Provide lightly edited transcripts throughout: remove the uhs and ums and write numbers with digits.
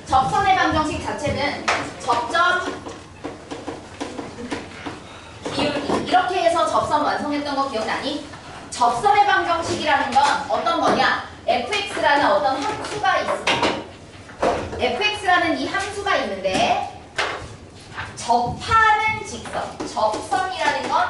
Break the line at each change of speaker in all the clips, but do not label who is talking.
접선의 방정식 자체는 접점, 기울기 이렇게 해서 접선 완성했던 거 기억나니? 접선의 방정식이라는 건 어떤 거냐? fx라는 어떤 함수가 있습니다. fx라는 이 함수가 있는데 접하는 직선, 접선이라는 건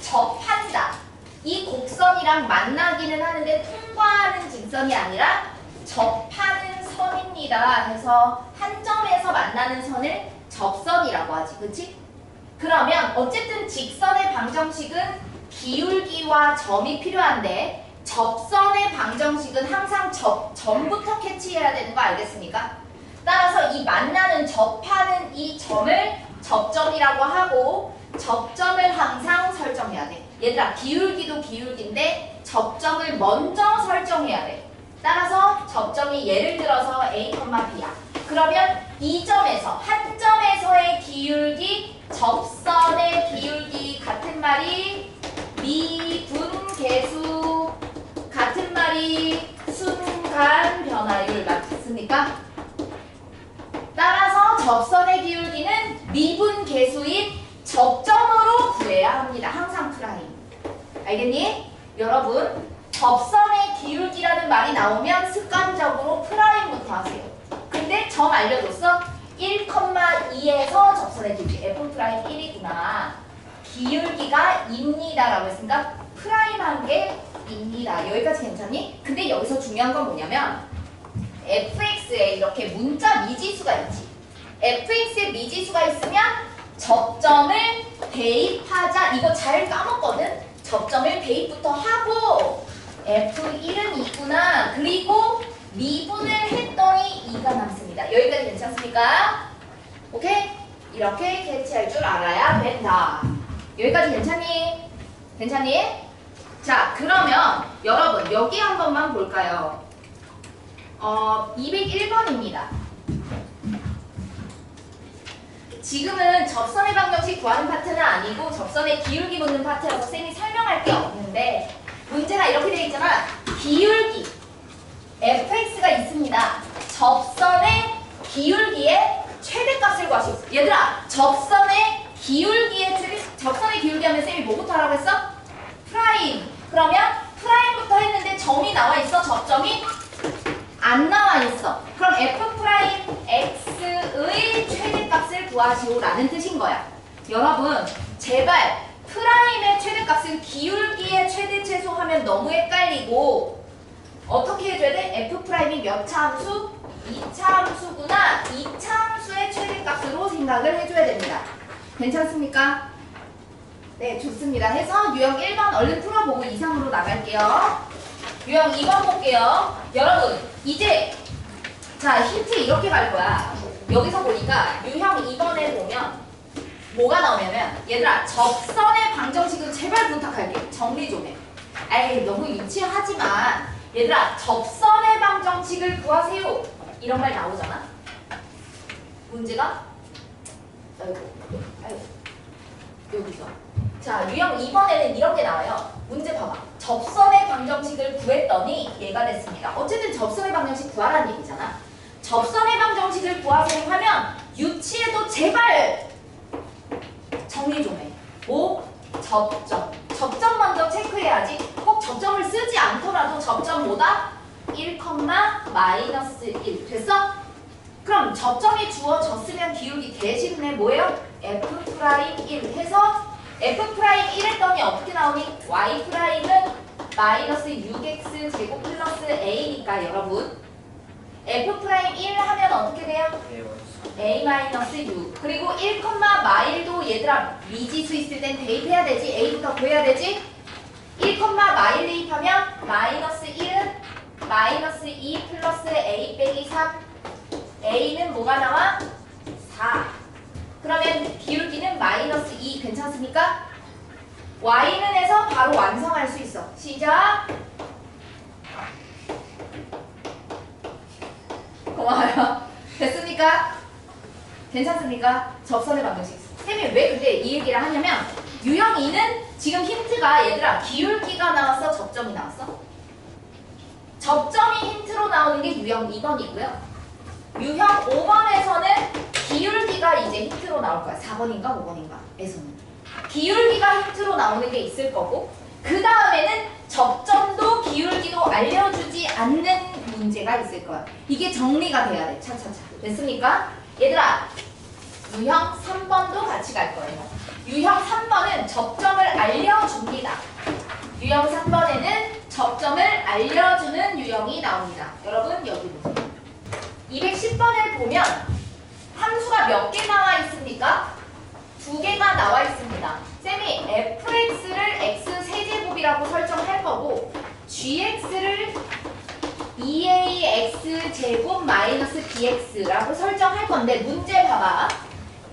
접한다. 이 곡선이랑 만나기는 하는데 통과하는 직선이 아니라 접하는 선입니다. 해서 한 점에서 만나는 선을 접선이라고 하지. 그치? 그러면 어쨌든 직선의 방정식은 기울기와 점이 필요한데 접선의 방정식은 항상 점부터 캐치해야 되는 거 알겠습니까? 따라서 이 만나는 접하는 이 점을 접점이라고 하고 접점을 항상 설정해야 돼. 얘들아 기울기도 기울기인데 접점을 먼저 설정해야 돼. 따라서 접점이 예를 들어서 A, B야. 그러면 이 점에서 한 점에서의 기울기 접선의 기울기 같은 말이 미분계수 같은 말이 순간 변화율 맞습니까? 따라서 접선의 기울기는 미분계수인 접점으로 구해야 합니다. 항상 프라임. 알겠니? 여러분 접선의 기울기라는 말이 나오면 습관적으로 프라임부터 하세요. 근데 점 알려줬어? 1,2에서 접선의 기울기 F'1이구나. 기울기가 입니다 라고 했으니까 프라임한 게 입니다. 여기까지 괜찮니? 근데 여기서 중요한 건 뭐냐면 fx에 이렇게 문자 미지수가 있지. fx에 미지수가 있으면 접점을 대입하자. 이거 잘 까먹거든? 접점을 대입부터 하고 f1은 있구나. 그리고 미분을 했더니 2가 남습니다. 여기까지 괜찮습니까? 오케이? 이렇게 캐치할 줄 알아야 된다. 여기까지 괜찮니? 괜찮니? 자, 그러면 여러분 여기 한 번만 볼까요? 201번입니다. 지금은 접선의 방정식 구하는 파트는 아니고 접선의 기울기 묻는 파트여서 쌤이 설명할 게 없는데 문제가 이렇게 되어 있잖아. 기울기 fx가 있습니다. 접선의 기울기의 최대값을 구하시오. 얘들아 접선의 기울기의 접선의 기울기 하면 쌤이 뭐부터 하라고 했어? 프라임. 그러면 프라임부터 했는데 점이 나와 있어. 접점이 안 나와 있어. 그럼 f'x의 최대값을 구하시오라는 뜻인 거야. 여러분 제발 프라임의 최대값은 기울기의 최대 최소 하면 너무 헷갈리고 어떻게 해줘야 돼? f'이 몇 차 함수? 2차 함수구나. 2차 함수의 최대값으로 생각을 해줘야 됩니다. 괜찮습니까? 네, 좋습니다. 해서 유형 1번 얼른 풀어보고 이상으로 나갈게요. 유형 2번 볼게요. 여러분 이제 자 힌트 이렇게 갈 거야. 여기서 보니까 유형 2번에 보면 뭐가 나오냐면 얘들아 접선의 방정식은 제발 부탁할게. 정리 좀 해. 에이 너무 유치하지만 얘들아 접선의 방정식을 구하세요. 이런 말 나오잖아. 문제가 아이고 여기서 자 유형 2번에는 이런 게 나와요. 문제 봐봐. 접선의 방정식을 구했더니 얘가 됐습니다. 어쨌든 접선의 방정식 구하라는 얘기잖아. 접선의 방정식을 구하세요 하면 유치해도 제발 정리 좀 해. 뭐? 접점. 접점 먼저 체크해야지. 꼭 접점을 쓰지 않더라도 접점 뭐다? 1, -1 됐어? 그럼 접점이 주어졌으면 기울기 대신에 뭐예요? F'1 해서 F'1 했더니 어떻게 나오니? Y'은 -6x 제곱 플러스 a니까 여러분 F'1 하면 어떻게 돼요? a-6 그리고 1,마일도 얘들아 미지수 있을 땐 대입해야 되지. a부터 구해야 되지. 1,마일 대입하면 -1은 -2 플러스 a 빼기 3 a는 뭐가 나와? 4 그러면 기울기는 -2 괜찮습니까? y는 해서 바로 완성할 수 있어. 시작. 고마워요. 됐습니까? 괜찮습니까? 접선의 방정식. 쌤이 왜 근데 이 얘기를 하냐면 유형 2는 지금 힌트가 얘들아 기울기가 나왔어? 접점이 나왔어? 접점이 힌트로 나오는 게 유형 2번이고요. 유형 5번에서는 기울기가 이제 힌트로 나올 거야. 4번인가 5번인가에서는 기울기가 힌트로 나오는 게 있을 거고, 그 다음에는 접점도 기울기도 알려주지 않는 문제가 있을 거야. 이게 정리가 돼야 돼. 차차차. 됐습니까? 얘들아, 유형 3번도 같이 갈 거예요. 유형 3번은 접점을 알려줍니다. 유형 3번에는 접점을 알려주는 유형이 나옵니다. 여러분 여기 보세요. 210번을 보면 함수가 몇 개 나와 있습니까? 2개가 나와 있습니다. 쌤이 fx를 x세제곱이라고 설정할 거고 gx를 2ax제곱 마이너스 bx라고 설정할 건데, 문제 봐봐.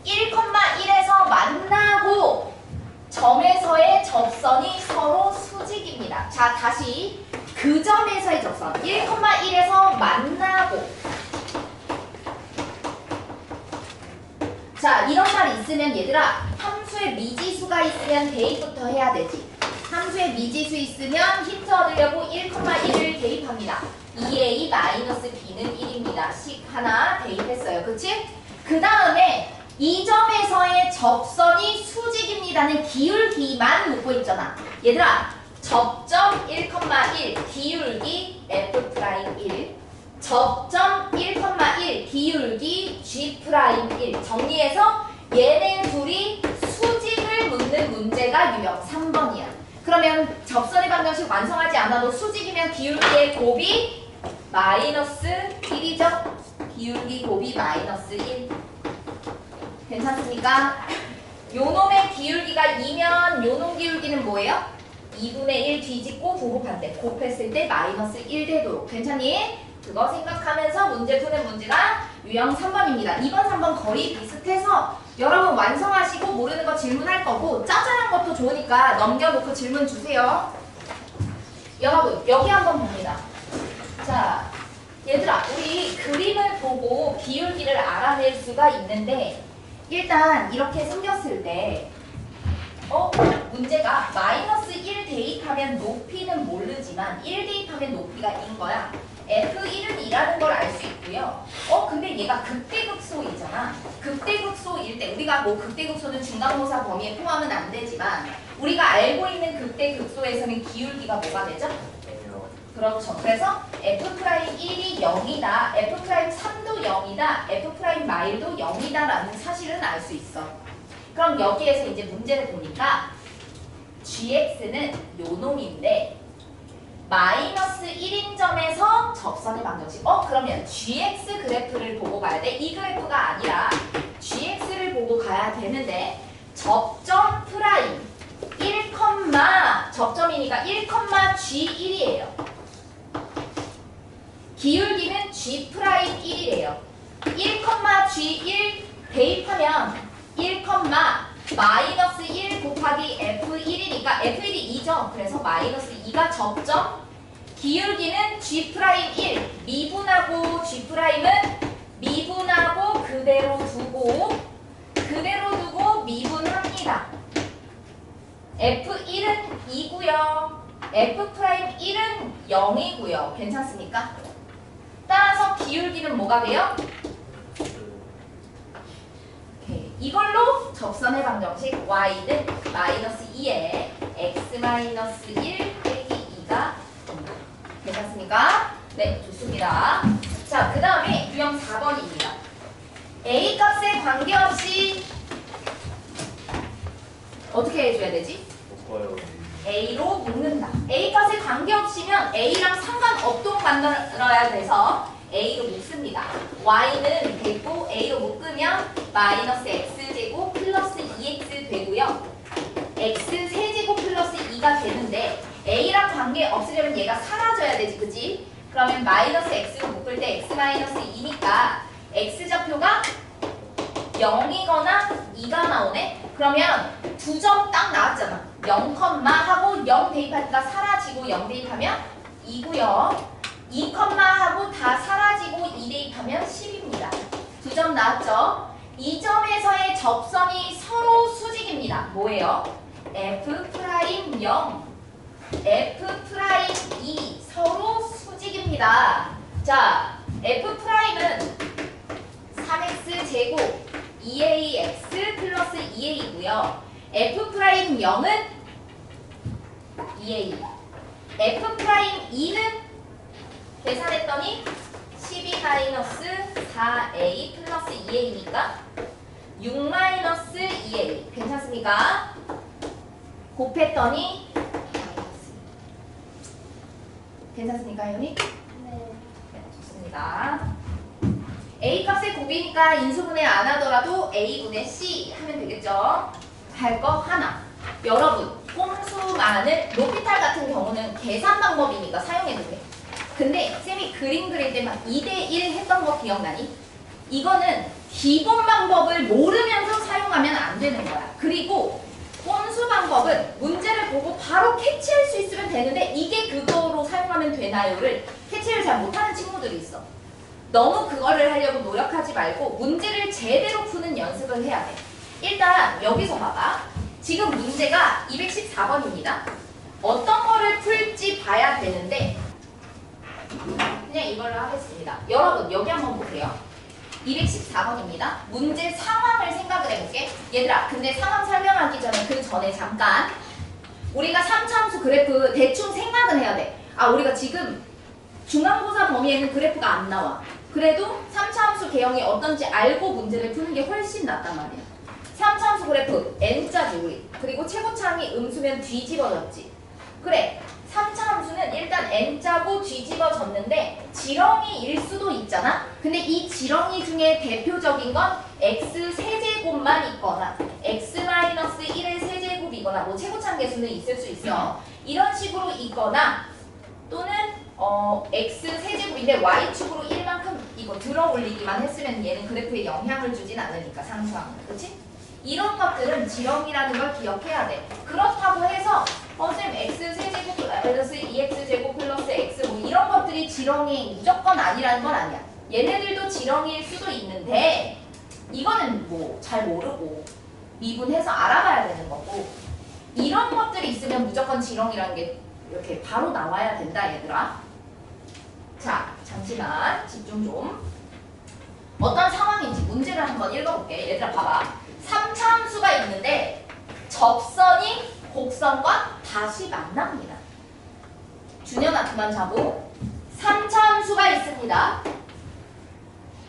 1,1에서 만나고 점에서의 접선이 서로 수직입니다. 자, 다시 그 점에서의 접선 1,1에서 만나고, 자, 이런 말 있으면 얘들아, 함수에 미지수가 있으면 대입부터 해야 되지. 함수에 미지수 있으면 힌트 얻으려고 1,1을 대입합니다. 2a-b는 1입니다. 식 하나 대입했어요. 그치? 그 다음에 이 점에서의 접선이 수직입니다는 기울기만 묻고 있잖아. 얘들아, 접점 1,1 기울기 f'1, 접점 1,1 기울기 g'1. 정리해서 얘네 둘이 수직을 묻는 문제가 유형 3번이야. 그러면 접선의 방정식 완성하지 않아도 수직이면 기울기의 곱이 마이너스 1이죠? 기울기 곱이 마이너스 1. 괜찮습니까? 요놈의 기울기가 2면 요놈 기울기는 뭐예요? 2분의 1 뒤집고 부호 반대 곱했을 때 마이너스 1 되도록. 괜찮니? 그거 생각하면서 문제 푸는 문제가 유형 3번입니다. 2번, 3번 거의 비슷해서 여러분 완성하시고 모르는 거 질문할 거고, 짜잘한 것도 좋으니까 넘겨놓고 질문 주세요. 여러분 여기 한번 봅니다. 자, 얘들아, 우리 그림을 보고 기울기를 알아낼 수가 있는데, 일단 이렇게 생겼을 때 문제가 마이너스 1 대입하면 높이는 모르지만 1 대입하면 높이가 인 거야. F1은 2라는 걸 알 수 있고요. 근데 얘가 극대극소이잖아. 극대극소일 때, 우리가 뭐 극대극소는 중간고사 범위에 포함은 안 되지만 우리가 알고 있는 극대극소에서는 기울기가 뭐가 되죠? 그렇죠. 그래서 F'1이 0이다, F'3도 0이다, F'-도 0이다 라는 사실은 알 수 있어. 그럼 여기에서 이제 문제를 보니까 gx는 요 놈인데 마이너스 1인 점에서 접선의 방정식. 그러면 gx 그래프를 보고 가야 돼. 이 그래프가 아니라 gx를 보고 가야 되는데, 접점 프라임 1, 접점이니까 1,g1이에요. 기울기는 g'1이래요. 1,g1 대입하면 1, 마이너스 1 곱하기 F1이니까 F1이 2죠. 그래서 마이너스 2가 접점. 기울기는 G'1. 미분하고 G'은 미분하고 그대로 두고 미분합니다. F1은 2고요. F'1은 0이고요. 괜찮습니까? 따라서 기울기는 뭐가 돼요? 이걸로 접선의 방정식 y는 마이너스 2에 x 마이너스 1 빼기 2가 괜찮습니까? 네, 좋습니다. 자, 그 다음에 유형 4번입니다. a 값에 관계없이 어떻게 해줘야 되지? a로 묶는다. a 값에 관계없이면 a랑 상관없도록 만들어야 돼서 a로 묶습니다. y는 됐고 a로 묶으면 마이너스 x제곱 플러스 2x 되고요. x 세제곱 플러스 2가 되는데 a랑 관계 없으려면 얘가 사라져야 되지, 그치? 그러면 마이너스 x로 묶을 때 x 마이너스 2니까 x좌표가 0이거나 2가 나오네? 그러면 두 점 딱 나왔잖아. 0, 하고 0 대입하니까 사라지고 0 대입하면 2고요. 2, 하고 다 사라지고 2 대입하면 10입니다. 두 점 나왔죠? 이 점에서의 접선이 서로 수직입니다. 뭐예요? F'0, F'2 서로 수직입니다. 자, F'은 제곱 2ax 플러스 2a고요. f'0은 2a. f'2는 계산했더니 12-4a 플러스 2a니까 6-2a. 괜찮습니까? 곱했더니 괜찮습니까, 혜연이? 네, 좋습니다. A 값의 곱이니까 인수분해 안 하더라도 A분의 C 하면 되겠죠? 할 거 하나. 여러분, 꼼수만을 로피탈 같은 경우는 계산 방법이니까 사용해도 돼. 근데 쌤이 그림 그릴 때 막 2대1 했던 거 기억나니? 이거는 기본 방법을 모르면서 사용하면 안 되는 거야. 그리고 꼼수 방법은 문제를 보고 바로 캐치할 수 있으면 되는데 이게 그거로 사용하면 되나요를 캐치를 잘 못하는 친구들이 있어. 너무 그거를 하려고 노력하지 말고 문제를 제대로 푸는 연습을 해야 돼. 일단 여기서 봐봐. 지금 문제가 214번입니다. 어떤 거를 풀지 봐야 되는데 그냥 이걸로 하겠습니다. 여러분 여기 한번 보세요. 214번입니다. 문제 상황을 생각을 해볼게. 얘들아 근데 상황 설명하기 전에 그 전에 잠깐 우리가 3차함수 그래프 대충 생각은 해야 돼. 아 우리가 지금 중간고사 범위에는 그래프가 안 나와. 그래도 3차함수 개형이 어떤지 알고 문제를 푸는 게 훨씬 낫단 말이야. 3차함수 그래프 n자지 우리. 그리고 최고차항이 음수면 뒤집어졌지. 그래 3차함수는 일단 n자고 뒤집어졌는데 지렁이일 수도 있잖아. 근데 이 지렁이 중에 대표적인 건 x 세제곱만 있거나 x-1의 세제곱이거나 뭐 최고차항 개수는 있을 수 있어. 이런 식으로 있거나 또는 x 세제곱인데 y축으로 1만큼 이거 들어 올리기만 했으면 얘는 그래프에 영향을 주진 않으니까 상수항은. 그치? 이런 것들은 지렁이라는 걸 기억해야 돼. 그렇다고 해서 쌤 x 세제곱 플러스 2x 제곱 플러스 x 뭐 이런 것들이 지렁이 무조건 아니라는 건 아니야. 얘네들도 지렁이일 수도 있는데 이거는 뭐 잘 모르고 미분해서 알아봐야 되는 거고 이런 것들이 있으면 무조건 지렁이라는 게 이렇게 바로 나와야 된다 얘들아. 자 잠시만 집중 좀. 어떤 상황인지 문제를 한번 읽어볼게. 얘들아 봐봐. 3차함수가 있는데 접선이 곡선과 다시 만납니다. 준현아 그만 자고. 3차함수가 있습니다.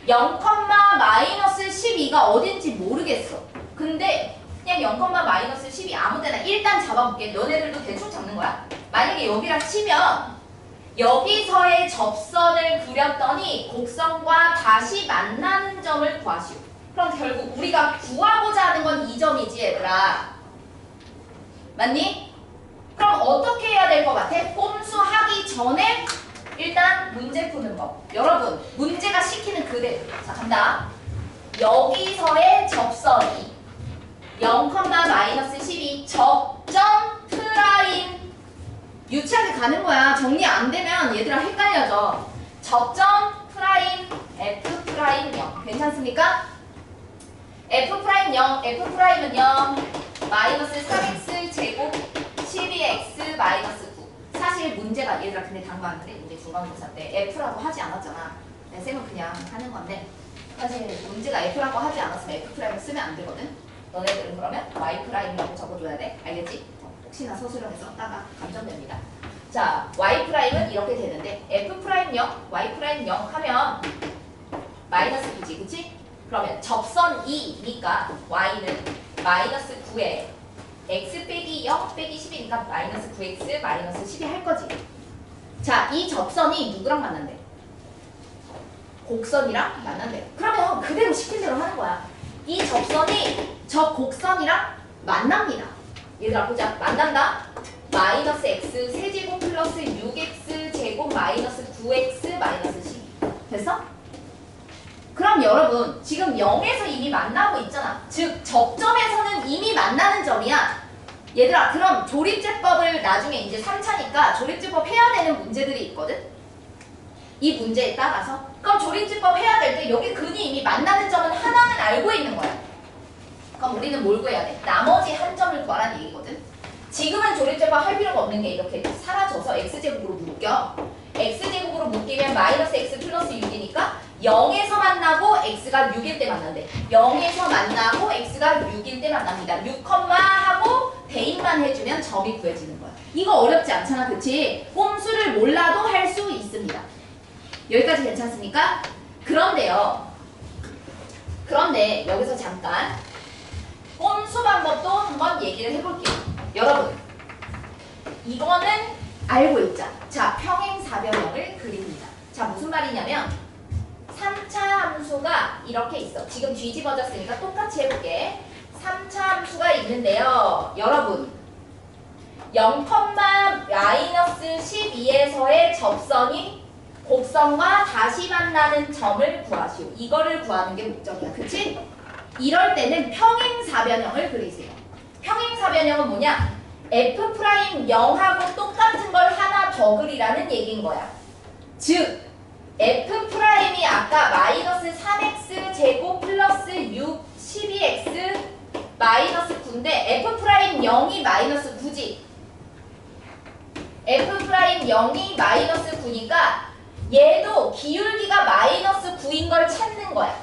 0,-12가 어딘지 모르겠어. 근데 그냥 0,-12 아무데나 일단 잡아볼게. 너네들도 대충 잡는 거야. 만약에 여기랑 치면 여기서의 접선을 그렸더니 곡선과 다시 만나는 점을 구하시오. 그럼 결국 우리가 구하고자 하는 건 이 점이지 얘들아. 맞니? 그럼 어떻게 해야 될 것 같아? 꼼수 하기 전에 일단 문제 푸는 법. 여러분 문제가 시키는 그대로. 자 간다. 여기서의 접선이 0,-12 접점 프라임 유치하게 가는 거야. 정리 안 되면 얘들아 헷갈려져. 접점 프라임 f 프라임 0 괜찮습니까? f 프라임 0 f 프라임은 0 마이너스 3x 제곱 12x 마이너스 9. 사실 문제가 얘들아 근데 당구하는데 우리 중간고사 때 f라고 하지 않았잖아. 쌤은 그냥 하는 건데 사실 문제가 f라고 하지 않았으면 f 프라임을 쓰면 안 되거든. 너네들은 그러면 y 프라임이라고 적어줘야 돼. 알겠지? 혹시나 서술형에 썼다가 감점됩니다. 자, y 프라임은 이렇게 되는데 f 프라임 0, y 프라임 0 하면 마이너스 9지, 그치? 그러면 접선 2니까 y는 마이너스 9에 x 빼기 0 빼기 10이니까 마이너스 9x 마이너스 10이 할 거지. 자, 이 접선이 누구랑 만난대? 곡선이랑 만난대. 그러면 그대로 시킨 대로 하는 거야. 이 접선이 저 곡선이랑 만납니다. 얘들아 보자. 만난다. 마이너스 x 세제곱 플러스 6x 제곱 마이너스 9x 마이너스 12. 됐어? 그럼 여러분 지금 0에서 이미 만나고 있잖아. 즉 접점에서는 이미 만나는 점이야. 얘들아 그럼 조립제법을 나중에 이제 3차니까 조립제법 해야 되는 문제들이 있거든. 이 문제에 따라서 그럼 조립제법 해야 될 때 여기 근이 이미 만나는 점은 하나는 알고 있는 거야. 그럼 우리는 뭘 구해야 돼? 나머지 한 점을 구하라는 얘기거든. 지금은 조립제법 할 필요가 없는 게 이렇게 사라져서 x제곱으로 묶여. x제곱으로 묶이면 마이너스 x 플러스 6이니까 0에서 만나고 x가 6일 때 만난대. 0에서 만나고 x가 6일 때 만납니다. 6, 하고 대입만 해주면 점이 구해지는 거야. 이거 어렵지 않잖아, 그치? 꼼수를 몰라도 할 수 있습니다. 여기까지 괜찮습니까? 그런데요. 그런데 여기서 잠깐 꼼수 방법도 한번 얘기를 해볼게요. 여러분, 이거는 알고 있자. 자, 평행사변형을 그립니다. 자, 무슨 말이냐면 3차 함수가 이렇게 있어. 지금 뒤집어졌으니까 똑같이 해볼게. 3차 함수가 있는데요. 여러분, 0,-12에서의 접선이 곡선과 다시 만나는 점을 구하시오. 이거를 구하는 게 목적이야. 그치? 이럴 때는 평행사변형을 그리세요. 평행사변형은 뭐냐? F'0하고 똑같은 걸 하나 더 그리라는 얘기인 거야. 즉, F'이 아까 마이너스 3x 제곱 플러스 6, 12x 마이너스 9인데 F'0이 마이너스 9지. F'0이 마이너스 9니까 얘도 기울기가 마이너스 9인 걸 찾는 거야.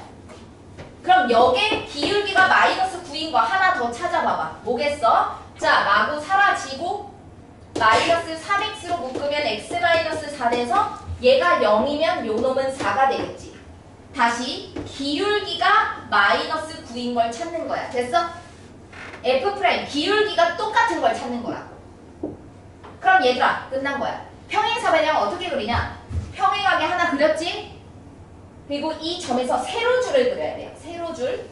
그럼 여기에 기울기가 마이너스 9인 거 하나 더 찾아봐봐. 뭐겠어? 자, 마구 사라지고 마이너스 3x로 묶으면 x 마이너스 4 돼서 얘가 0이면 요 놈은 4가 되겠지. 다시 기울기가 마이너스 9인 걸 찾는 거야. 됐어? F' 기울기가 똑같은 걸 찾는 거야. 그럼 얘들아, 끝난 거야. 평행사변형 어떻게 그리냐? 평행하게 하나 그렸지? 그리고 이 점에서 세로줄을 그려야 돼요. 세로줄.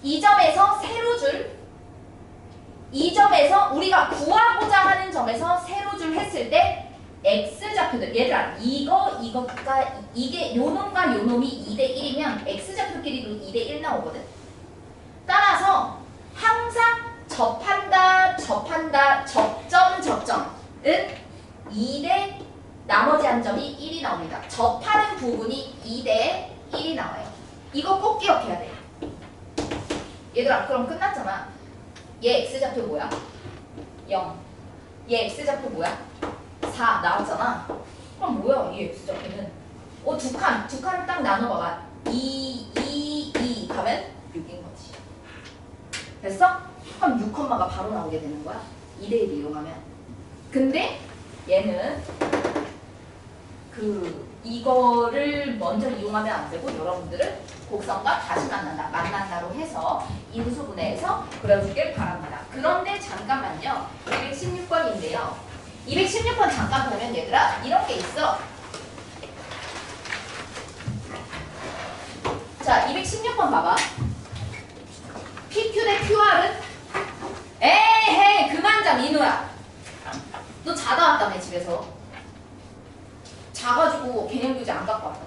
이 점에서 세로줄. 이 점에서 우리가 구하고자 하는 점에서 세로줄 했을 때 x좌표들, 얘들아, 이거가 이게 요놈과 요놈이 2대 1이면 x좌표끼리도 2대 1 나오거든. 따라서 항상 접한다, 접점은 2대 나머지 한 점이 1이 나옵니다. 접하는 부분이 2대 1이 나와요. 이거 꼭 기억해야 돼. 얘들아, 그럼 끝났잖아. 얘 x좌표 뭐야? 0. 얘 x좌표 뭐야? 4 나왔잖아. 그럼 뭐야 이 x좌표는? 두 칸 딱 나눠봐봐. 2 가면 6인 거지. 됐어? 그럼 6컴마가 바로 나오게 되는 거야. 2대1 이용하면. 근데 얘는 이거를 먼저 이용하면 안 되고 여러분들은 곡선과 다시 만난다로 해서 인수분해해서 그려주길 바랍니다. 그런데 잠깐만요. 216번인데요. 216번 잠깐 보면 얘들아, 이런 게 있어. 자, 216번 봐봐. PQ 대 QR은? 에헤이, 그만 자, 민우야. 너 자다 왔다며, 집에서. 자가지고 개념교재 안 갖고 왔다며.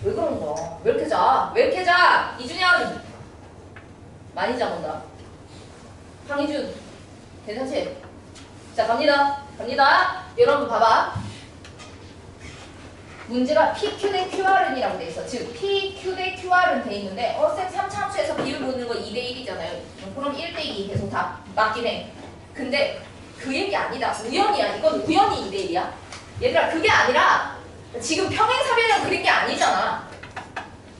왜 그런 거야? 왜 이렇게 자? 왜 이렇게 자? 이준현! 많이 자본다. 황희준, 괜찮지? 자, 갑니다. 여러분 봐봐. 문제가 PQ 대 QR은이라고 돼 있어. 즉, PQ 대 QR은 돼 있는데 쌤 3차 함수에서 비율 보는 거 2대 1이잖아요. 그럼 1대 2 계속 다 맞긴 해. 근데 그 얘기 아니다. 우연이야. 이건 우연히 2대 1이야. 얘들아, 그게 아니라 지금 평행사변형 그린 게 아니잖아.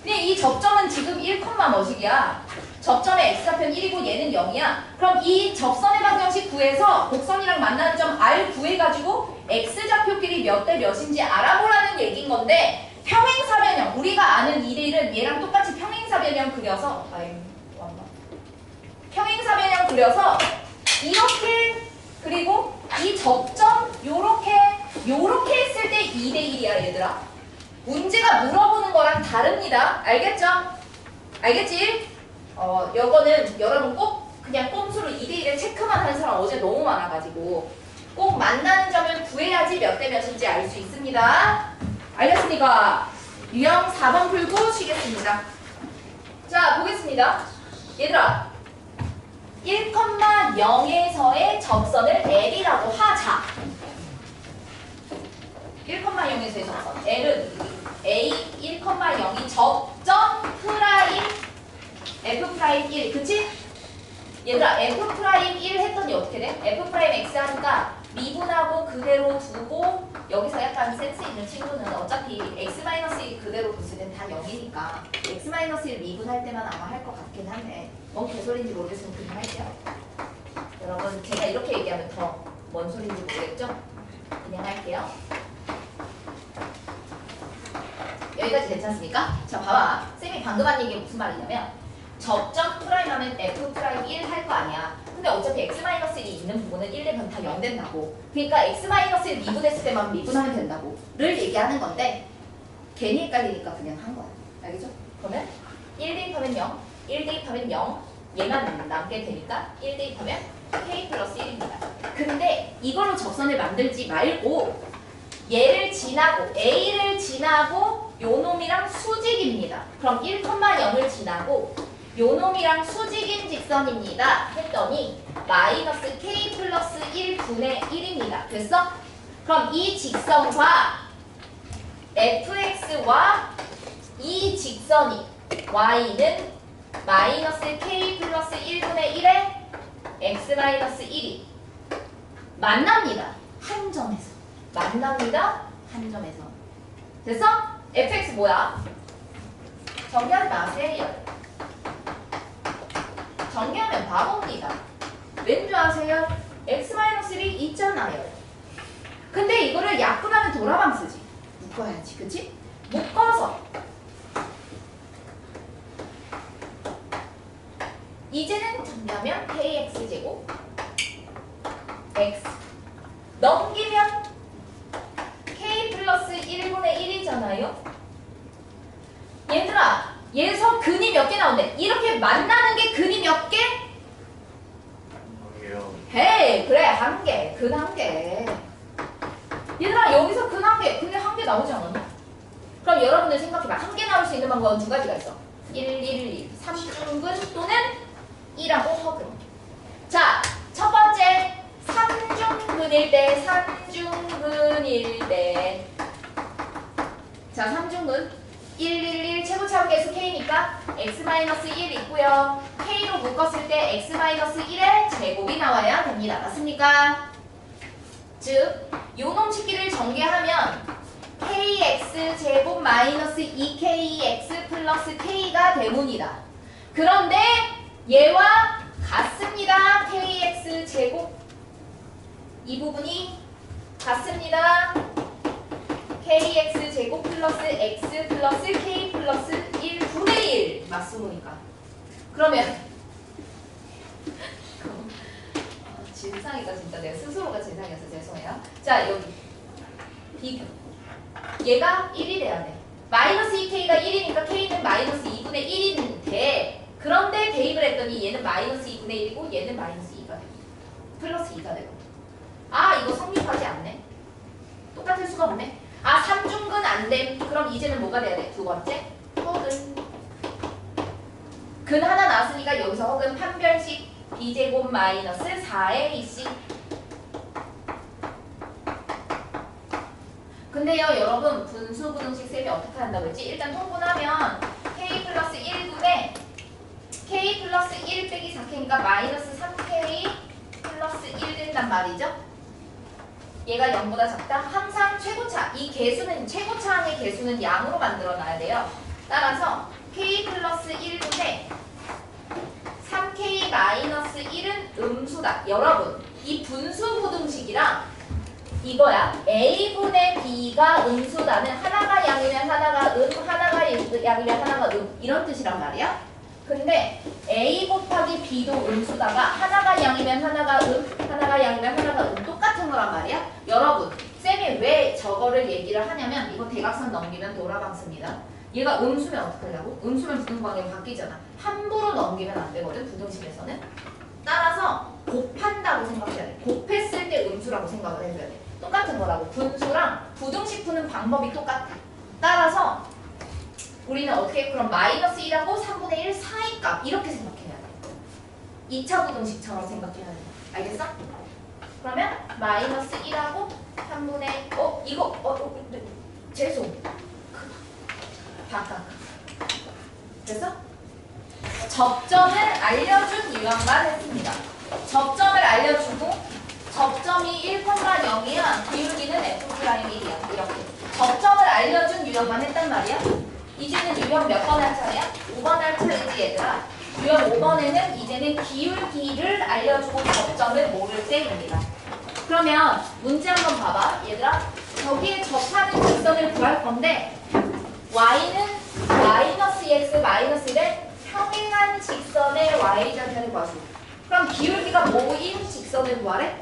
근데 이 접점은 지금 1, 뭐식이야. 접점의 x좌표는 1이고 얘는 0이야. 그럼 이 접선의 방정식 구해서 곡선이랑 만나는 점 R 구해가지고 x좌표끼리 몇 대 몇인지 알아보라는 얘기인 건데, 평행사변형, 우리가 아는 2대 1은 얘랑 똑같이 평행사변형 그려서 평행사변형 그려서 이렇게, 그리고 이 접점 요렇게 했을 때 2대 1이야 얘들아. 문제가 물어보는 거랑 다릅니다. 알겠죠? 알겠지? 요거는 여러분 꼭 그냥 꼼수로 2대 1을 체크만 하는 사람 어제 너무 많아가지고 꼭 만나는 점을 구해야지 몇 대 몇인지 알 수 있습니다. 알겠습니까? 유형 4번 풀고 쉬겠습니다. 자, 보겠습니다. 얘들아, 1,0에서의 접선을 L이라고 하자. 1,0에서의 접선. L은 A 1,0이 접점 프라임 F'1. 그치? 얘들아, F'1 했더니 어떻게 돼? F'(x) 하니까 미분하고 그대로 두고 여기서 약간 센스 있는 친구는 어차피 x-1 그대로 뒀을 땐 다 0이니까 x-1 미분할 때만 아마 할 것 같긴 한데 뭔 개소리인지 모르겠으면 그냥 할게요. 여러분 제가 이렇게 얘기하면 더 뭔 소리인지 모르겠죠? 그냥 할게요. 여기까지 괜찮습니까? 자 봐봐. 쌤이 방금 한 얘기가 무슨 말이냐면 접점 프라임 하면 f 프라임 1 할 거 아니야. 근데 어차피 x-1이 있는 부분은 1 되면 다 0 된다고. 그러니까 x-1 미분했을 때만 미분하면 된다고 를 얘기하는 건데 괜히 헷갈리니까 그냥 한 거야. 알겠죠? 그러면 1 대입하면 0, 1 대입하면 0 얘만 남게 되니까 1 대입하면 k 플러스 1입니다. 근데 이걸로 접선을 만들지 말고 얘를 지나고 a를 지나고 요 놈이랑 수직입니다. 그럼 1,0을 지나고 요 놈이랑 수직인 직선입니다. 했더니 마이너스 k 플러스 1분의 1입니다. 됐어? 그럼 이 직선과 fx와 이 직선이 y는 마이너스 k 플러스 1분의 1에 x 마이너스 1이 만납니다. 한 점에서. 만납니다. 한 점에서. 됐어? fx 뭐야? 정리하지 마세요. 정리하면 바보입니다. 왠 줄 아세요? x-1이 있잖아요. 근데 이거를 약분하면 돌아방 쓰지. 묶어야지. 그치? 묶어서 이제는 정리하면 kx제곱 x 넘기면 k 플러스 1분의 1이잖아요. 얘들아 얘에서 근이 몇 개 나온대? 이렇게 만나는 게 근이 몇 개? 헤이 그래 한 개. 근 한 개. 얘들아 여기서 근 한 개. 근데 한 개 나오지 않았나? 그럼 여러분들 생각해봐. 한 개 나올 수 있는 방법은 두 가지가 있어. 1, 1, 1 3중근 또는 2라고 허금. 자 첫 번째 3중근일 때 3중근일 때 자 3중근 1, 1, 1 최고차함계수 k니까 x-1 있고요. k로 묶었을 때 x-1의 제곱이 나와야 됩니다. 맞습니까? 즉 요놈 식기를 전개하면 kx 제곱 마이너스 2kx 플러스 k가 대문이다. 그런데 얘와 같습니다. kx 제곱 이 부분이 같습니다. kx 제곱 플러스 x 플러스 k 플러스 1분의 1 맞수로니까. 그러면 진상이다 진짜. 내가 스스로가 진상이었어. 죄송해요. 자 여기 비교. 얘가 1이 돼야 돼. 마이너스 2k가 1이니까 k는 마이너스 2분의 1인데 그런데 대입을 했더니 얘는 마이너스 2분의 1이고 얘는 마이너스 2가 되고 플러스 2가 되고 아 이거 성립하지 않네. 똑같을 수가 없네. 아 3중근 안 됨. 그럼 이제는 뭐가 돼야 돼? 두 번째 허근. 근 하나 나왔으니까 여기서 허근 판별식 b제곱 마이너스 4의 bc. 근데요 여러분 분수부등식 쌤이 어떻게 한다고 했지? 일단 통분하면 k 플러스 1분의 k 플러스 1 빼기 4k니까 마이너스 3k 플러스 1 된단 말이죠. 얘가 0보다 작다. 항상 최고차, 이 개수는 최고차항의 개수는 양으로 만들어놔야 돼요. 따라서 k 플러스 1분의 3k 마이너스 1은 음수다. 여러분 이 분수부등식이랑 이거야. a분의 b가 음수다는 하나가 양이면 하나가 하나가 양이면 하나가 이런 뜻이란 말이야. 근데 a 곱하기 b도 음수다가 하나가 양이면 하나가 하나가 양이면 하나가 똑같은 거란 말이야. 여러분 쌤이 왜 저거를 얘기를 하냐면 이거 대각선 넘기면 돌아방 씁니다. 얘가 음수면 어떻게 하려고? 음수면 부등방향이 바뀌잖아. 함부로 넘기면 안 되거든 부등식에서는. 따라서 곱한다고 생각해야 돼. 곱했을 때 음수라고 생각을 해줘야 돼. 똑같은 거라고. 분수랑 부등식 푸는 방법이 똑같아. 따라서 우리는 어떻게 그럼 마이너스 1하고 3분의 1 사이값 이렇게 생각해야 돼. 2차 부등식처럼 생각해야 돼. 알겠어? 그러면 마이너스 1하고 3분의 죄송. 바꿔. 됐어? 접점을 알려준 유형만 했습니다. 접점을 알려주고 접점이 1,0이야. 기울기는 F'1이야. 이렇게. 접점을 알려준 유형만 했단 말이야. 이제는 유형 몇 번 할 차례야? 5번 할 차례지 얘들아. 유형 5번에는 이제는 기울기를 알려주고 접점을 모를 때입니다. 그러면 문제 한번 봐봐. 얘들아. 저기에 접하는 직선을 구할 건데 y는 마이너스 2x 마이너스 1의 평행한 직선의 y절편을 구하시오. 그럼 기울기가 뭐인 직선을 구하래?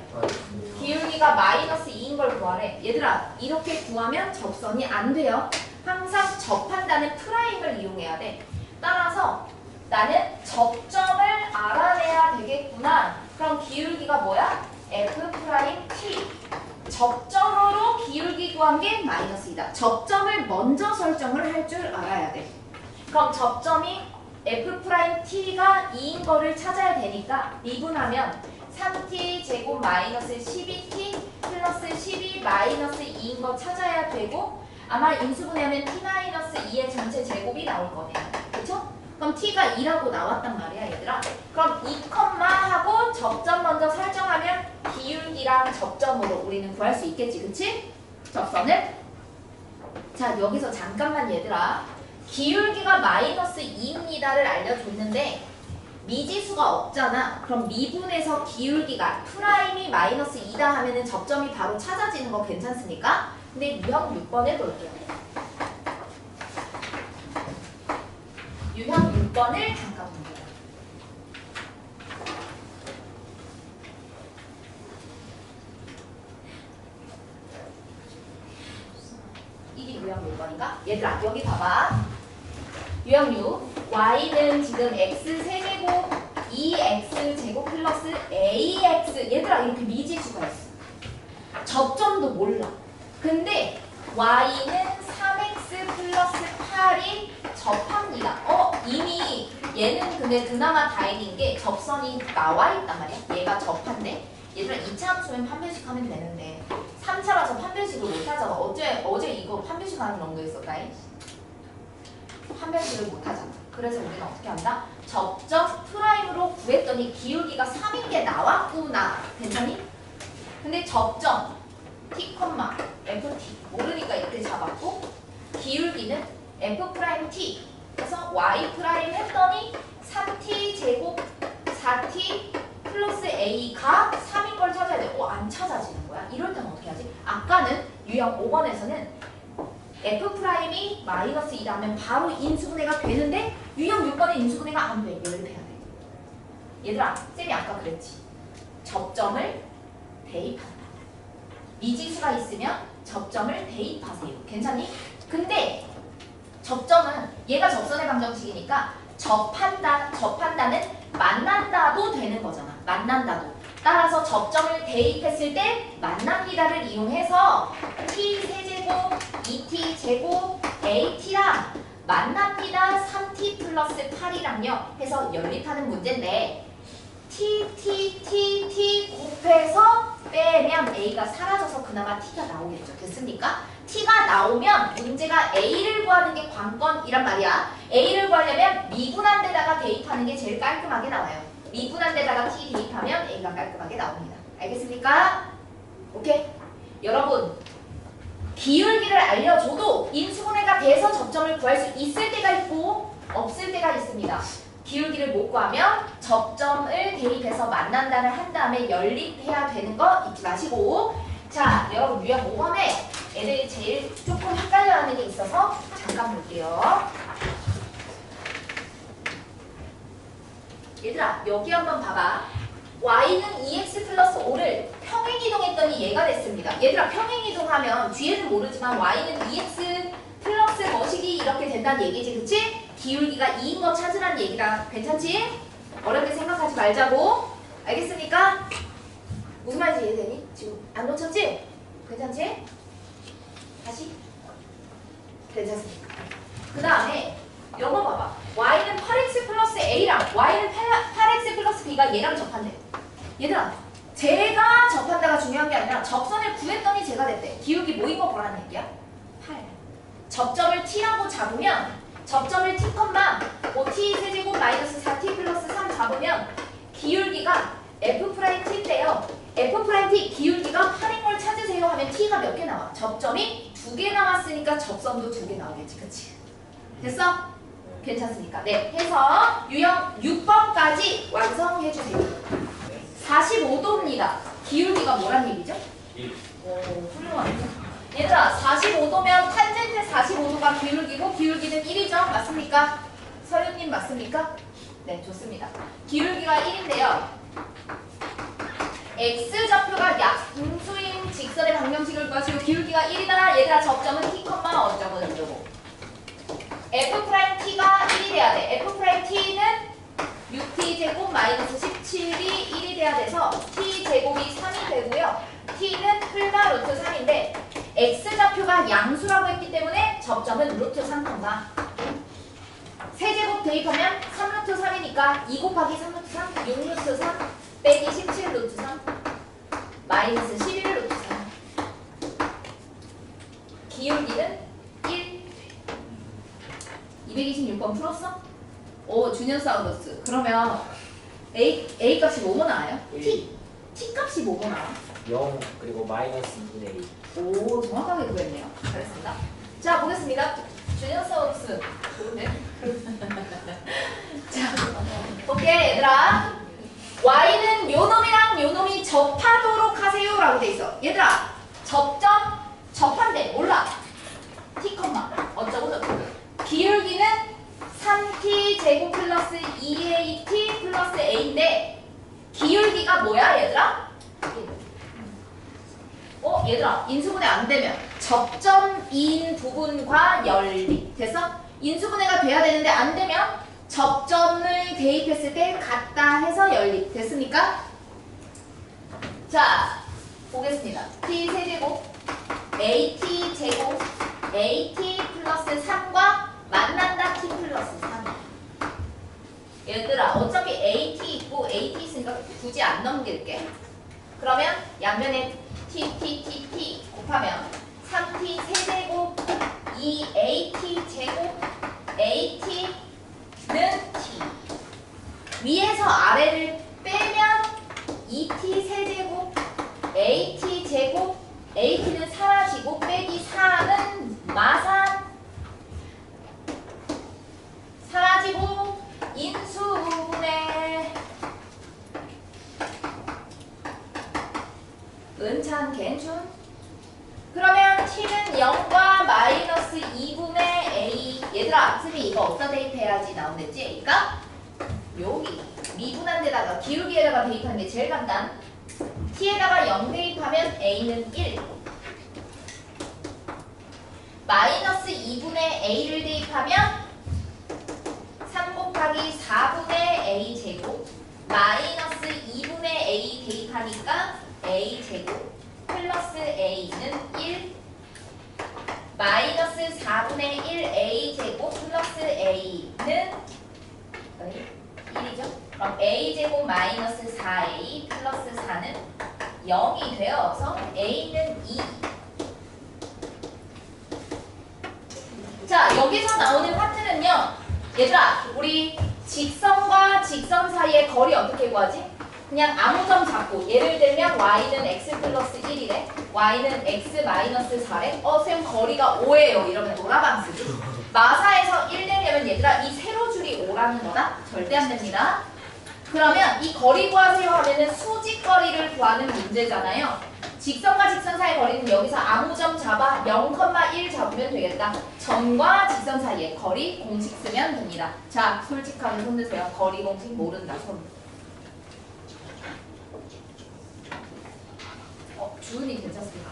기울기가 마이너스 2인 걸 구하래. 얘들아 이렇게 구하면 접선이 안 돼요. 항상 접한다는 프라임을 이용해야 돼. 따라서 나는 접점을 알아내야 되겠구나. 그럼 기울기가 뭐야? F'T. 접점으로 기울기 구한 게 마이너스 2다. 접점을 먼저 설정을 할 줄 알아야 돼. 그럼 접점이 F'T가 2인 거를 찾아야 되니까 미분하면 3t 제곱 마이너스 12t 플러스 12 마이너스 2인 거 찾아야 되고 아마 인수분해하면 t 마이너스 2의 전체 제곱이 나올 거네요. 그쵸? 그럼 t가 2라고 나왔단 말이야 얘들아. 그럼 2, 하고 접점 먼저 설정하면 기울기랑 접점으로 우리는 구할 수 있겠지. 그치? 접선을. 자 여기서 잠깐만 얘들아. 기울기가 마이너스 2입니다를 알려줬는데 미지수가 없잖아. 그럼 미분에서 기울기가 프라임이 마이너스 2다 하면은 접점이 바로 찾아지는 거 괜찮습니까? 근데 유형 6번 해볼게요. 유형 6번을 잠깐 볼게요. 이게 유형 6번인가? 얘들아 여기 봐봐. 유형 6 y는 지금 x 세제곱 2x제곱 플러스 ax 얘들아 이렇게 미지수가 있어. 접점도 몰라. 근데 y는 3x 플러스 8이 접합니다. 이미 얘는 근데 그나마 다행인 게 접선이 나와 있단 말이야. 얘가 접한데 얘들아 2차 함수면 판별식 하면 되는데 3차라서 판별식을 못 하잖아. 어제 이거 판별식 하는 놈도 있었다잉. 판별식을 못 하잖아. 그래서 우리는 어떻게 한다? 접점 프라임으로 구했더니 기울기가 3인 게 나왔구나. 괜찮니? 근데 접점 t, ft 모르니까 이렇게 잡았고 기울기는 f''t 그래서 y' 했더니 3t 제곱 4t 플러스 a가 3인 걸 찾아야 돼. 안 찾아지는 거야. 이럴 때는 어떻게 하지? 아까는 유형 5번에서는 F'이 마이너스 2다 하면 바로 인수분해가 되는데 유형 6번에 인수분해가 안 돼. 얘를 해야 돼. 얘들아, 쌤이 아까 그랬지. 접점을 대입한다. 미지수가 있으면 접점을 대입하세요. 괜찮니? 근데 접점은 얘가 접선의 방정식이니까 접한다는 만난다도 되는 거잖아. 만난다도. 따라서 접점을 대입했을 때 만납니다를 이용해서 t 세제곱 2t 제곱 at랑 만납니다 3t 플러스 8이랑요 해서 연립하는 문제인데 t 곱해서 빼면 a가 사라져서 그나마 t가 나오겠죠. 됐습니까? t가 나오면 문제가 a를 구하는 게 관건이란 말이야. a를 구하려면 미분한 데다가 대입하는 게 제일 깔끔하게 나와요. 미분한 데다가 t 대입하면 a가 깔끔하게 나옵니다. 알겠습니까? 오케이? 여러분 기울기를 알려줘도 인수분해가 돼서 접점을 구할 수 있을 때가 있고 없을 때가 있습니다. 기울기를 못 구하면 접점을 대입해서 만난다를 한 다음에 연립해야 되는 거 잊지 마시고 자 여러분 유형 5번에 애들이 제일 조금 헷갈려하는 게 있어서 잠깐 볼게요. 얘들아 여기 한번 봐봐. y는 2x 플러스 5를 평행이동했더니 얘가 됐습니다. 얘들아 평행이동하면 뒤에는 모르지만 y는 2x 플러스 뭐시기 이렇게 된다는 얘기지. 그치? 기울기가 2인 거 찾으라는 얘기다. 괜찮지? 어렵게 생각하지 말자고. 알겠습니까? 무슨 말인지 이해되니? 지금 안 놓쳤지? 괜찮지? 다시? 괜찮습니다. 그 다음에 이거 봐봐. y는 8x 플러스 a랑 y는 8x 플러스 b가 얘랑 접한대. 얘들아 제가 접한다가 중요한 게 아니라 접선을 구했더니 제가 됐대. 기울기 뭐인 거 보라는 얘기야? 8. 접점을 t라고 잡으면 접점을 t, 뭐 t 세제곱 마이너스 4t 플러스 3 잡으면 기울기가 F'T인데요. F't 기울기가 8인 걸 찾으세요 하면 T가 몇 개 나와? 접점이 2개 나왔으니까 접선도 2개 나오겠지. 그치? 됐어? 괜찮습니까? 네. 해서 유형 6번까지 완성해주세요. 45도입니다. 기울기가 뭐란 얘기죠?
1.
오, 훌륭하네요. 얘들아, 45도면 탄젠트 45도가 기울기고 기울기는 1이죠? 맞습니까? 서윤님 맞습니까? 네, 좋습니다. 기울기가 1인데요. X좌표가 약분수인 직선의 방정식을 구하시고 기울기가 1이다. 얘들아, 접점은 T, 어쩌고 저쩌고. F'T가 1이 돼야 돼. F'T는 6T제곱 마이너스 17이 1이 돼야 돼서 T제곱이 3이 되고요. T는 풀마 루트 3인데 X좌표가 양수라고 했기 때문에 접점은 루트 3, 세제곱 대입하면 3루트 3이니까 2 곱하기 3루트 3, 6루트 3 빼기 17루트 3 마이너스 11루트 3 기울기는 1 226번 풀었어? 오, 주니어사우루스. 그러면 A 값이 뭐뭐 나와요? T 값이 뭐뭐 나와?
0 그리고 마이너스 2분의 1.
오, 정확하게 구했네요. 잘했습니다. 자, 보겠습니다. 주니어사우루스. 좋은데? 자, 볼게, 얘들아. Y는 요놈이랑 요놈이 접하도록 하세요 라고 돼 있어. 얘들아, 접한대. 몰라. T, 어쩌고 저쩌고. 기울기는 3T 제곱 플러스 2AT 플러스 A인데 기울기가 뭐야, 얘들아? 얘들아, 인수분해 안 되면 접점인 부분과 연리. 됐어? 인수분해가 돼야 되는데 안 되면 접점을 대입했을 때 같다 해서 연리. 됐습니까? 자, 보겠습니다. T 세제곱 AT 제곱 AT 플러스 3과 만난다 T 플러스 3. 얘들아, 어차피 AT 있고 AT 있으니까 굳이 안 넘길게. 그러면 양면에 T 곱하면 3T 세제곱 2AT 제곱 AT는 T. 위에서 아래를 빼면 2T 세제곱 AT 제곱 AT는 사라지고 빼기 4는 마산 사라지고 인수분해 은찬 괜춘. 그러면 T는 0과 마이너스 2분의 A. 얘들아, 선생님 이거 어디다 대입해야지 나온댔지? A가 여기 미분한 데다가 기울기에다가 대입하는 게 제일 간단. T에다가 0 대입하면 A는 1. 마이너스 2분의 A를 대입하면 3 곱하기 4분의 A 제곱 마이너스 2분의 A 대입하니까 A 제곱 플러스 A는 1 마이너스 4분의 1 A 제곱 플러스 A는 1이죠? 그럼 A 제곱 마이너스 4A 플러스 4는 0이 되어서 A는 2. 자, 여기서 나오는 파트는요. 얘들아, 우리 직선과 직선 사이의 거리 어떻게 구하지? 그냥 아무 점 잡고 예를 들면 y는 x 플러스 1이래. y는 x 마이너스 4래. 쌤 거리가 5예요. 이러면 노라방 쓰지. 마사에서 1 되려면 얘들아 이 세로줄이 5라는 거다? 절대 안 됩니다. 그러면 이 거리 구하세요 하면은 수직거리를 구하는 문제잖아요. 직선과 직선 사이의 거리는 여기서 아무 점 잡아 0,1 잡으면 되겠다. 점과 직선 사이의 거리 공식 쓰면 됩니다. 자, 솔직하게 손 드세요. 거리 공식 모른다. 손. 주은이 괜찮습니까?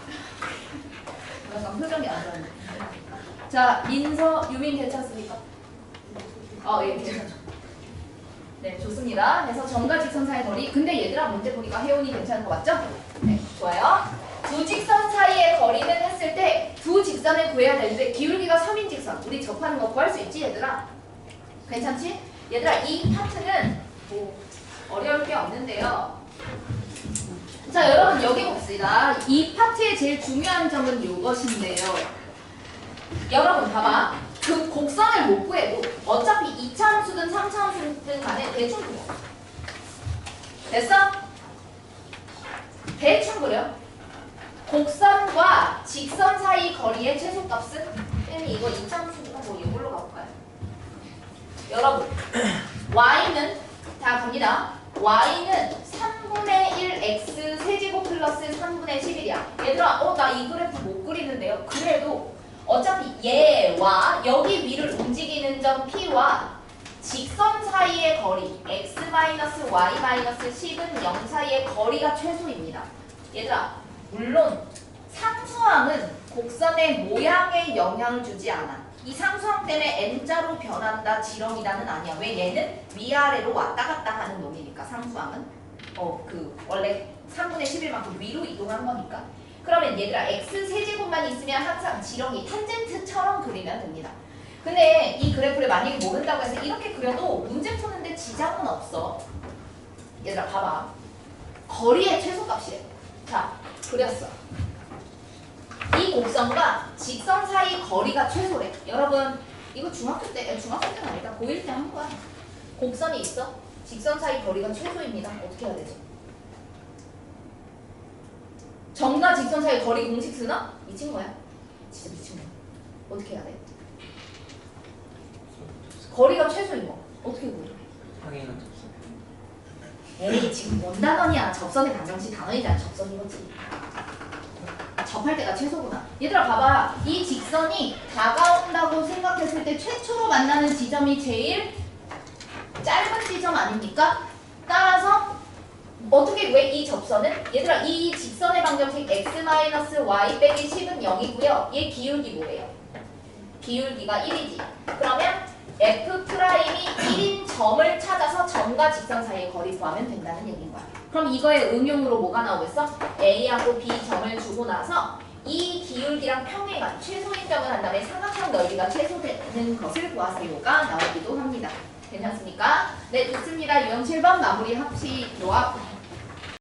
약간 표정이 안 좋은데. 자, 민서, 유민 괜찮습니까? 예, 괜찮죠. 네, 좋습니다. 그래서 점과 직선 사이의 거리. 근데 얘들아 문제 보니까 혜원이 괜찮은 거 맞죠? 네, 좋아요. 두 직선 사이의 거리는 했을 때 두 직선을 구해야 되는데 기울기가 3인 직선. 우리 접하는 거 구할 수 있지, 얘들아? 괜찮지? 얘들아, 이 파트는 뭐 어려울 게 없는데요. 자, 여러분 여기 봅시다. 이 파트의 제일 중요한 점은 이것인데요. 여러분 봐봐. 그 곡선을 못 구해도 어차피 2차함수든 3차함수든 간에 대충 구해. 됐어? 대충 그려. 곡선과 직선 사이 거리의 최소값은? 쌤이 이거 2차함수니까 뭐 이걸로 가볼까요? 여러분 y는 다 갑니다. y는 3분의 1 x 세제곱 플러스 3분의 11이야. 얘들아 나 이 그래프 못 그리는데요. 그래도 어차피 얘와 여기 위를 움직이는 점 p와 직선 사이의 거리 x-y-10은 0 사이의 거리가 최소입니다. 얘들아 물론 상수항은 곡선의 모양에 영향을 주지 않아. 이 상수항 때문에 n자로 변한다, 지렁이다는 아니야. 왜? 얘는 위아래로 왔다 갔다 하는 놈이니까 상수항은 원래 3분의 11만큼 위로 이동한 거니까. 그러면 얘들아 x 세제곱만 있으면 항상 지렁이 탄젠트처럼 그리면 됩니다. 근데 이 그래프를 만약에 모른다고 해서 이렇게 그려도 문제 푸는데 지장은 없어. 얘들아 봐봐. 거리의 최소값이래. 자, 그렸어. 이 곡선과 직선 사이 거리가 최소래. 여러분 이거 중학교 때는 아니다. 고1 때 한 거야. 곡선이 있어. 직선 사이 거리가 최소입니다. 어떻게 해야 되지? 점과 직선 사이 거리 공식 쓰나? 미친 거야. 진짜 미친 거야. 어떻게 해야 돼? 거리가 최소인 거. 어떻게 보여?
항해는 접선.
에이 지금 뭔 단원이야. 접선의 반정식 단원이잖아. 접선이거지. 접할 때가 최소구나. 얘들아 봐봐. 이 직선이 다가온다고 생각했을 때 최초로 만나는 지점이 제일 짧은 지점 아닙니까? 따라서 어떻게 왜 이 접선은? 얘들아 이 직선의 방정식 x-y 빼기 10은 0이고요. 얘 기울기 뭐예요? 기울기가 1이지. 그러면 F'이 1인 점을 찾아서 점과 직선 사이의 거리 구하면 된다는 얘기인 거야. 그럼 이거의 응용으로 뭐가 나오겠어? A하고 B 점을 주고 나서 이 기울기랑 평행한 최소인 점을 한 다음에 삼각형 넓이가 최소되는 것을 구하세요가 나오기도 합니다. 괜찮습니까? 네, 좋습니다. 유형 7번 마무리 합시다.